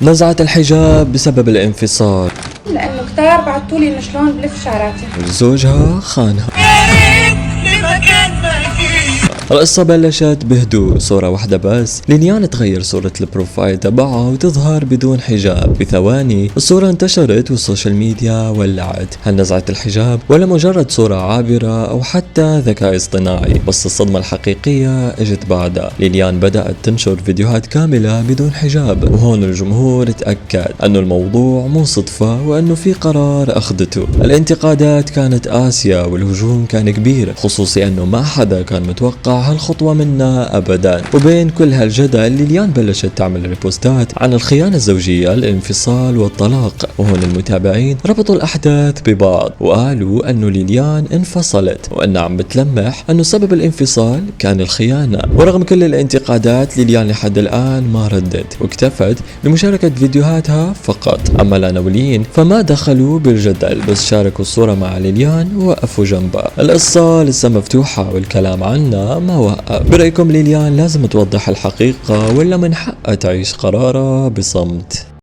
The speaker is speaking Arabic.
نزعت الحجاب بسبب الانفصال. لانه كتار بعتولي انه شلون بلف شعراتي. زوجها خانها. القصة بلشت بهدوء، صورة واحدة بس، ليليان تغير صورة البروفايل تبعها وتظهر بدون حجاب. بثواني الصورة انتشرت والسوشيال ميديا ولعت. هل نزعت الحجاب ولا مجرد صورة عابرة او حتى ذكاء اصطناعي؟ بس الصدمة الحقيقية اجت بعدها. ليليان بدأت تنشر فيديوهات كاملة بدون حجاب، وهون الجمهور تأكد انه الموضوع مو صدفة وانه في قرار اخذته. الانتقادات كانت قاسية والهجوم كان كبير، خصوصي انه ما حدا كان متوقع هالخطوة منا ابدا. وبين كل هالجدل ليليان بلشت تعمل ريبوستات عن الخيانة الزوجية، الانفصال والطلاق، وهون المتابعين ربطوا الاحداث ببعض وقالوا انه ليليان انفصلت وانها عم بتلمح انه سبب الانفصال كان الخيانة. ورغم كل الانتقادات ليليان لحد الان ما ردت واكتفت بمشاركة فيديوهاتها فقط. اما العناويين فما دخلوا بالجدل، بس شاركوا الصورة مع ليليان ووقفوا جنبها. القصة لسه مفتوحة والكلام عنها ما وقف. برأيكم ليليان لازم توضح الحقيقة ولا من حقها تعيش قرارها بصمت؟